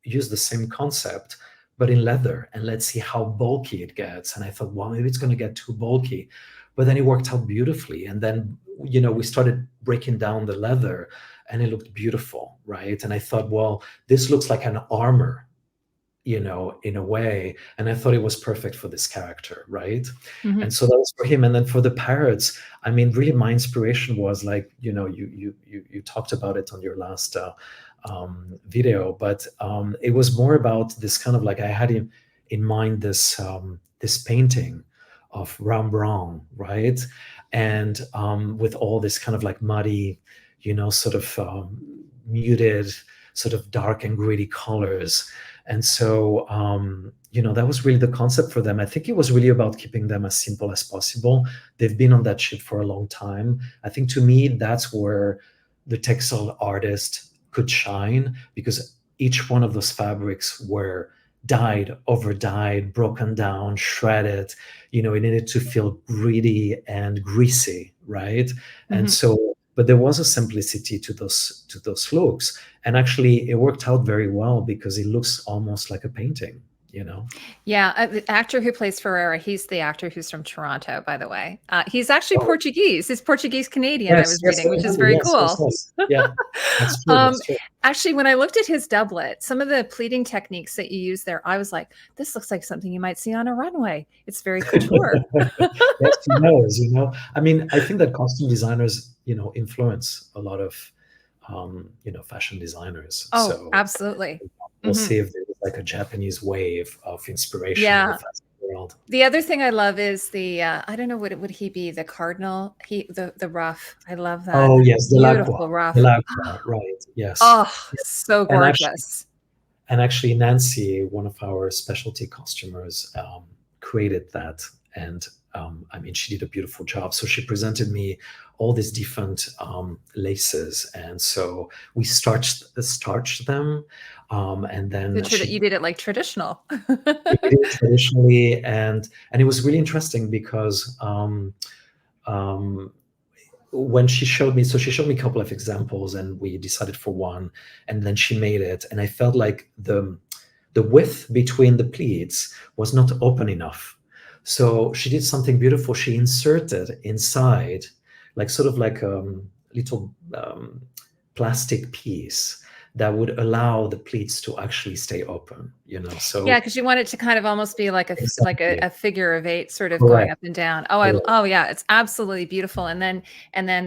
B: use the same concept, but in leather, and let's see how bulky it gets. And I thought, well, maybe it's going to get too bulky. But then it worked out beautifully. And then, we started breaking down the leather and it looked beautiful, right? And I thought, well, this looks like an armor in a way. And I thought it was perfect for this character, right?
A: Mhm.
B: And so that was for him. And then for the parrots, I mean, really my inspiration was like, you talked about it on your last video, but it was more about this kind of like, I had in mind this painting of Rembrandt, right? And with all this kind of like muddy, sort of muted, sort of dark and gritty colors. And so, that was really the concept for them. I think it was really about keeping them as simple as possible. They've been on that ship for a long time. I think to me, that's where the textile artist could shine, because each one of those fabrics were dyed, over dyed, broken down, shredded. It needed to feel gritty and greasy, right? And
A: Mhm.
B: so, but there was a simplicity to those looks. And actually, it worked out very well because it looks almost like a painting.
A: Yeah, the actor who plays Ferreira, he's the actor who's from Toronto, by the way. He's actually
B: Oh,
A: Portuguese. He's Portuguese Canadian, I
B: yes,
A: was
B: yes, I
A: reading, which is
B: remember.
A: very
B: Yes, yes,
A: cool.
B: yes. Yeah, that's true.
A: Um,
B: That's true.
A: Actually, when I looked at his doublet, some of the pleating techniques that you use there, I was like, this looks like something you might see on a runway. It's very couture.
B: Yes, he knows. I mean, I think that costume designers, influence a lot of, fashion designers.
A: Oh,
B: So
A: absolutely.
B: we'll
A: Mhm.
B: see if there's like a Japanese wave of inspiration in the
A: Yeah.
B: fashion world.
A: The other thing I love is the I don't know, would he be the cardinal? The ruff. I love that
B: Oh, yes,
A: beautiful ruff.
B: Delacroix, right? Yes.
A: Oh, so
B: And actually,
A: gorgeous.
B: Nancy, one of our specialty costumers, created that. And I mean, she did a beautiful job. So she presented me all these different laces. And so we starched them. And then
A: You
B: she
A: did it like traditional.
B: we did it traditionally. And it was really interesting because um, when she showed me, so she showed me a couple of examples and we decided for one, and then she made it. And I felt like the width between the pleats was not open enough. So she did something beautiful. She inserted inside, like sort of like a little plastic piece that would allow the pleats to actually stay open.
A: Yeah,
B: So
A: because you want it to kind of almost be like
B: exactly,
A: a figure of eight sort of going
B: correct,
A: up and down.
B: correct.
A: Oh yeah, it's absolutely beautiful. And then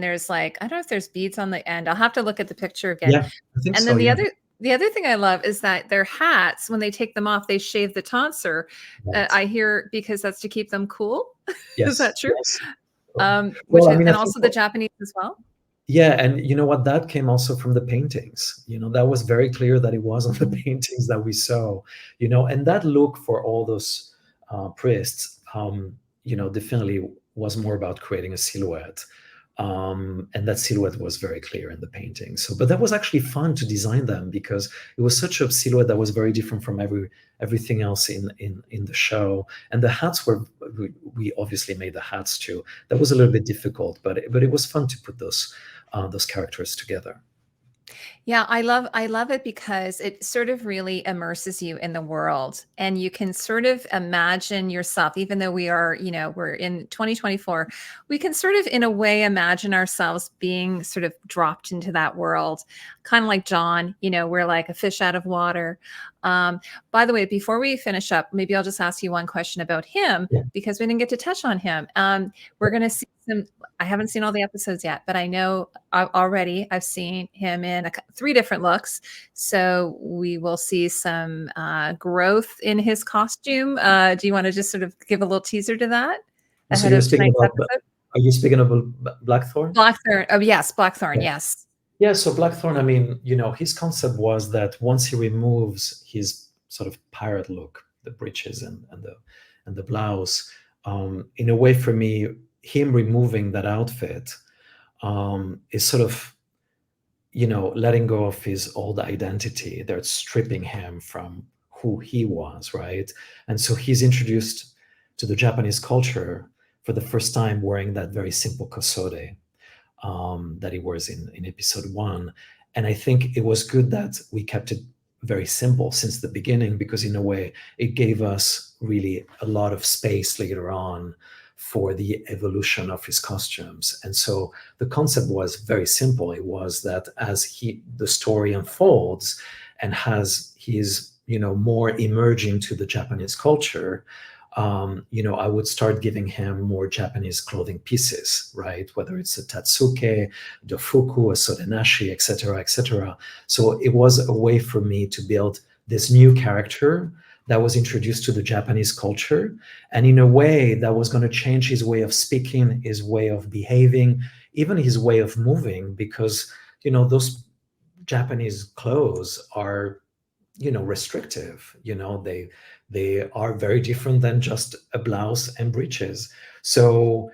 A: there's like, I don't know if there's beads on the end. I'll have to look at the picture again.
B: Yeah, I think
A: And
B: so.
A: then
B: Yeah,
A: the other thing I love is that their hats, when they take them off, they shave the tonsure.
B: right.
A: I hear because that's to keep them cool. Is that
B: Yes,
A: true?
B: yes.
A: Which
B: Well, I
A: is,
B: mean, I
A: and
B: think,
A: also the Japanese as well.
B: yeah, and you know what? That came also from the paintings. That was very clear that it was on the paintings that we saw. And that look for all those priests, definitely was more about creating a silhouette. And that silhouette was very clear in the painting. So, but that was actually fun to design them because it was such a silhouette that was very different from everything else in the show. And the hats we obviously made the hats too. That was a little bit difficult, but it was fun to put those characters together.
A: Yeah, I love it because it sort of really immerses you in the world and you can sort of imagine yourself, even though we're in 2024, we can sort of in a way imagine ourselves being sort of dropped into that world, kind of like John, we're like a fish out of water. Um, by the way, before we finish up, maybe I'll just ask you one question about him
B: Yeah.
A: because we didn't get to touch on him. We're going to see some, I haven't seen all the episodes yet, but I know already I've seen him in three different looks. So we will see some growth in his costume. Do you want to just sort of give a little teaser to that
B: So
A: ahead
B: you're
A: of
B: speaking
A: tonight's
B: about,
A: episode?
B: are you speaking about Blackthorn?
A: Blackthorn. Oh, yes. Blackthorn.
B: Yeah.
A: Yes.
B: Yeah, so Blackthorn, I mean, his concept was that once he removes his sort of pirate look, the breeches and the blouse, in a way for me, him removing that outfit is sort of, letting go of his old identity. They're stripping him from who he was, right? And so he's introduced to the Japanese culture for the first time wearing that very simple kosode that he wears in episode one. And I think it was good that we kept it very simple since the beginning, because in a way it gave us really a lot of space later on for the evolution of his costumes. And so the concept was very simple. It was that as the story unfolds and as he's more emerging to the Japanese culture, I would start giving him more Japanese clothing pieces, right? Whether it's a tatsuke, the fuku, a sodenashi, etc., etc. So it was a way for me to build this new character that was introduced to the Japanese culture, and in a way that was going to change his way of speaking, his way of behaving, even his way of moving, because those Japanese clothes are restrictive. They are very different than just a blouse and breeches. So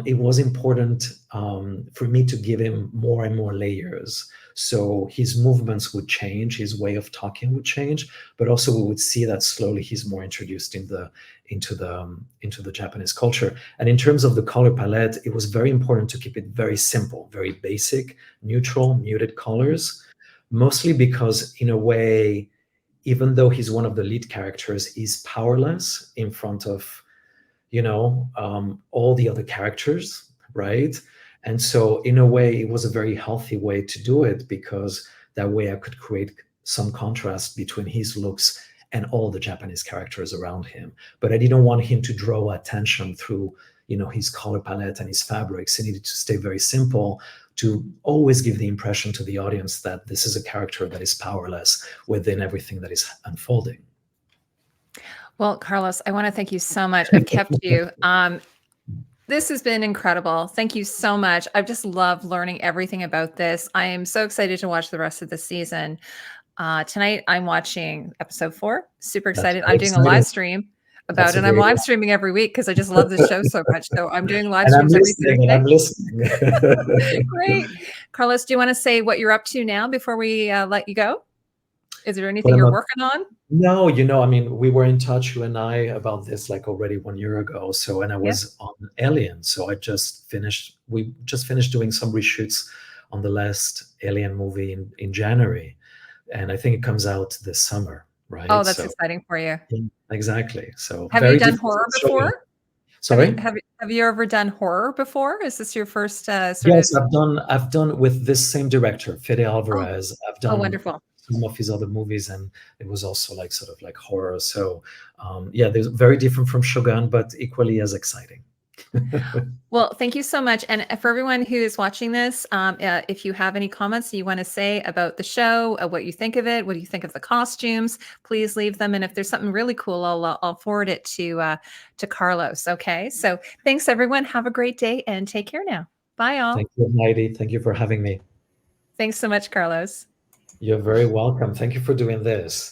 B: it was important for me to give him more and more layers. So his movements would change, his way of talking would change, but also we would see that slowly he's more introduced into the Japanese culture. And in terms of the color palette, it was very important to keep it very simple, very basic, neutral, muted colors, mostly because in a way, even though he's one of the lead characters, he's powerless in front of all the other characters, right? And so in a way, it was a very healthy way to do it, because that way I could create some contrast between his looks and all the Japanese characters around him. But I didn't want him to draw attention through his color palette and his fabrics. It needed to stay very simple, to always give the impression to the audience that this is a character that is powerless within everything that is unfolding.
A: Well, Carlos, I want to thank you so much. I've kept you. This has been incredible. Thank you so much. I've just loved learning everything about this. I am so excited to watch the rest of the season. Tonight, I'm watching episode 4. Super excited. I'm doing a live stream about it. I'm live streaming every week because I just love this show so much. So I'm doing live streams every Thursday.
B: And I'm listening.
A: Great. Carlos, do you want to say what you're up to now before we let you go? Is there anything you're working on?
B: No, we were in touch, you and I, about this like already 1 year ago. So, and I was on Alien. So we just finished doing some reshoots on the last Alien movie in January. And I think it comes out this summer, right?
A: Oh, that's exciting for you.
B: Exactly. So
A: have you done horror before?
B: Sorry?
A: Have you ever done horror before? Is this your first
B: Yes, I've done with this same director, Fede Alvarez. I've done
A: wonderful.
B: Some of his other movies, and it was also like sort of like horror. So they're very different from Shōgun, but equally as exciting.
A: Well, thank you so much. And for everyone who is watching this, if you have any comments you want to say about the show, what you think of it, what do you think of the costumes, please leave them. And if there's something really cool, I'll forward it to Carlos. Okay. So thanks, everyone. Have a great day and take care now. Bye, all.
B: Thank you, Heidi. Thank you for having me.
A: Thanks so much, Carlos.
B: You're very welcome. Thank you for doing this.